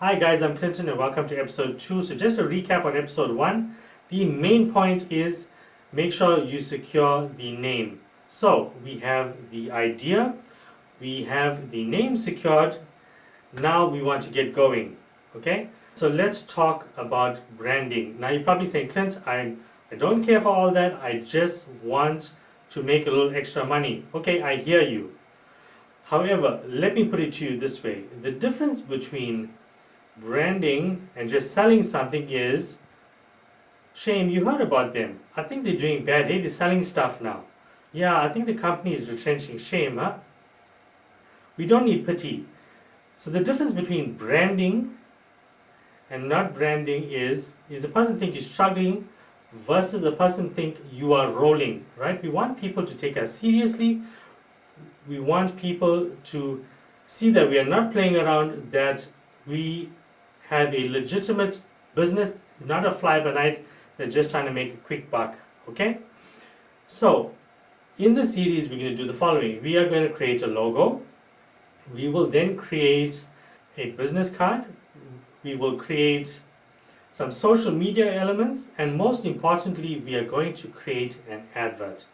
Hi guys, I'm Clinton and welcome to episode 2. So just a recap on episode 1. The main point is make sure you secure the name. So we have the idea, we have the name secured. Now we want to get going. Okay? So let's talk about branding. Now you're probably saying, Clint, I don't care for all that. I just want to make a little extra money. Okay, I hear you. However, let me put it to you this way. The difference between branding and just selling something is shame. You heard about them. I think they're doing bad. Hey, they're selling stuff now. Yeah, I think the company is retrenching. Shame, huh? We don't need pity. So the difference between branding and not branding is a person think you're struggling versus a person think you are rolling, right? We want people to take us seriously. We want people to see that we are not playing around, that we have a legitimate business, not a fly by night. They're just trying to make a quick buck. Okay? So, in the series, we're going to do the following. We are going to create a logo. We will then create a business card. We will create some social media elements. And most importantly, we are going to create an advert.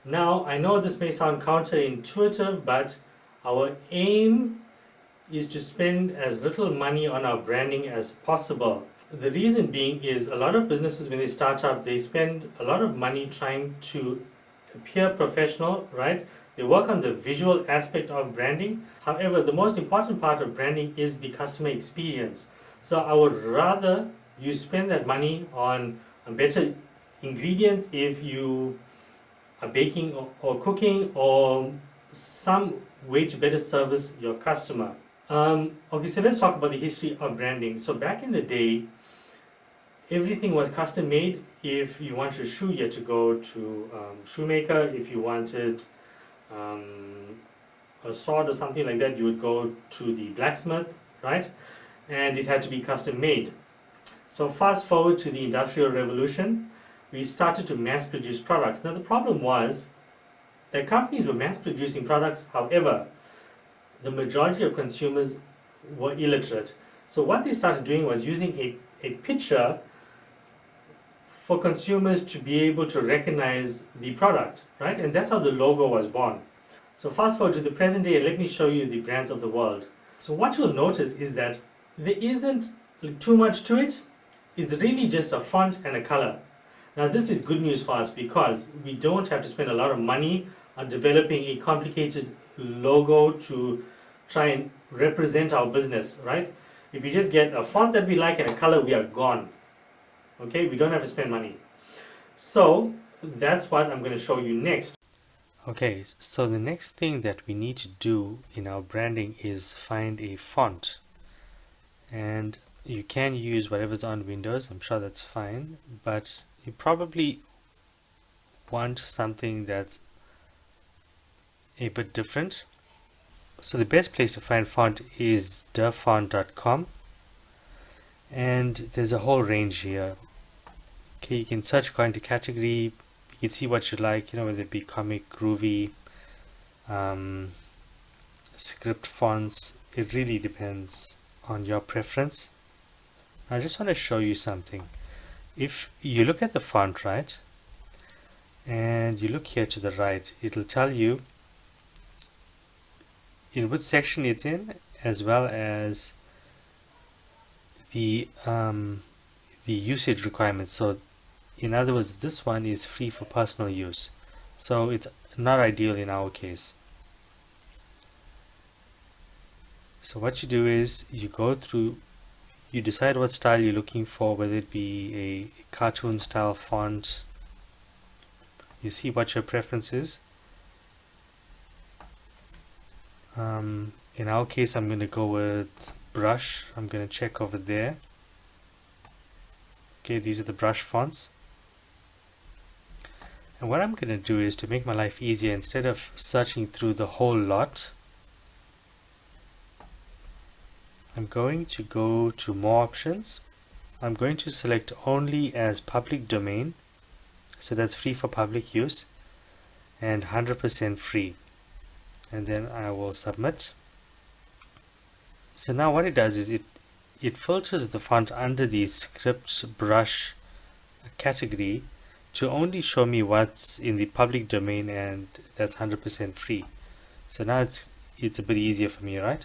Now, I know this may sound counterintuitive, but our aim is to spend as little money on our branding as possible. The reason being is a lot of businesses, when they start up, they spend a lot of money trying to appear professional, right? They work on the visual aspect of branding. However, the most important part of branding is the customer experience. So I would rather you spend that money on better ingredients if you are baking or cooking, or some way to better service your customer. Okay, so let's talk about the history of branding. So back in the day, everything was custom made. If you wanted a shoe, you had to go to shoemaker. If you wanted um, a sword or something like that, you would go to the blacksmith, right? And it had to be custom made. So fast forward to the Industrial Revolution, we started to mass produce products. Now the problem was that companies were mass producing products, however, the majority of consumers were illiterate. So what they started doing was using a picture for consumers to be able to recognize the product, right? And that's how the logo was born. So fast forward to the present day, and let me show you the brands of the world. So what you'll notice is that there isn't too much to it. It's really just a font and a color. Now this is good news for us because we don't have to spend a lot of money on developing a complicated logo to try and represent our business, right? If we just get a font that we like and a color, we are gone. Okay, we don't have to spend money. So that's what I'm going to show you next. Okay, so the next thing that we need to do in our branding is find a font. And you can use whatever's on Windows, I'm sure that's fine, but you probably want something that's a bit different. So the best place to find font is dafont.com, and there's a whole range here. Okay, you can search according to category. You can see what you like, whether it be comic, groovy, script fonts. It really depends on your preference. I just want to show you something. If you look at the font, right, and you look here to the right, it'll tell you in which section it's in, as well as the usage requirements. So in other words, this one is free for personal use, so it's not ideal in our case. So what you do is you go through, you decide what style you're looking for, whether it be a cartoon style font. You see what your preference is. In our case, I'm going to go with brush. I'm going to check over there. Okay, these are the brush fonts. And what I'm going to do is, to make my life easier, instead of searching through the whole lot, I'm going to go to more options. I'm going to select only as public domain, so that's free for public use and 100% free, and then I will submit. So now what it does is it filters the font under the script brush category to only show me what's in the public domain, and that's 100% free. So now it's a bit easier for me, right?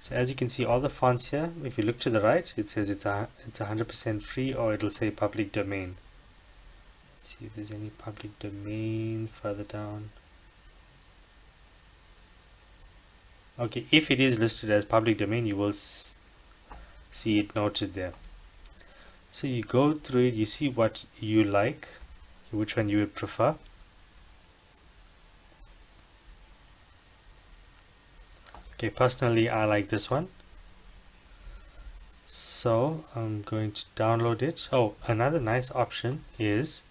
So as you can see, all the fonts here, if you look to the right, it says it's 100% free, or it'll say public domain. See if there's any public domain further down. Okay, if it is listed as public domain, you will see it noted there. So you go through it, you see what you like, which one you would prefer. Okay, personally I like this one, so I'm going to download it. Oh, another nice option is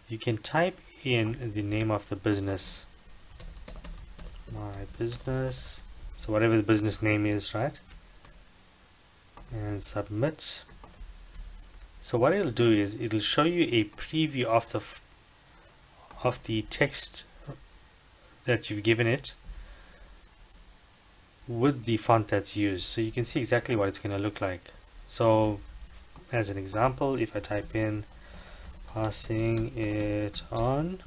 you can type in the name of the business. My business, so whatever the business name is, right? And submit. So what it'll do is it'll show you a preview of the text that you've given it with the font that's used, so you can see exactly what it's going to look like. So as an example, if I type in passing it on,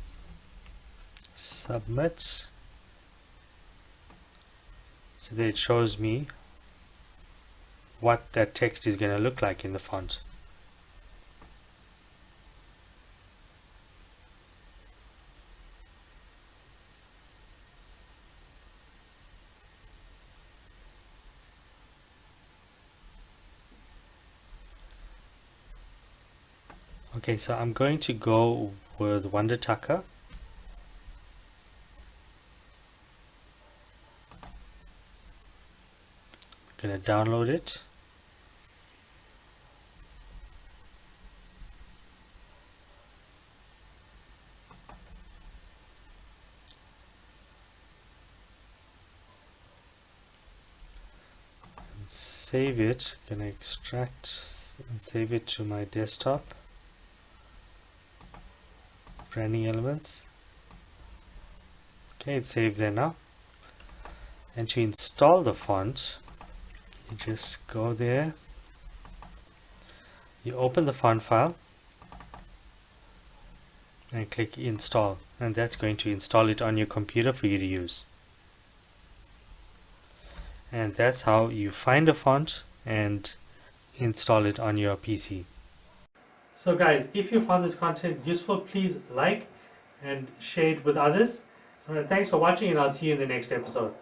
submit, so there it shows me what that text is going to look like in the font. Okay, so I'm going to go with Wonder Tucker. I'm going to download it. And save it. I'm going to extract and save it to my desktop. Branding elements. Okay, it's saved there now. And to install the font, you just go there, you open the font file and click install, and that's going to install it on your computer for you to use. And that's how you find a font and install it on your PC. So guys, if you found this content useful, please like and share it with others. Thanks for watching, and I'll see you in the next episode.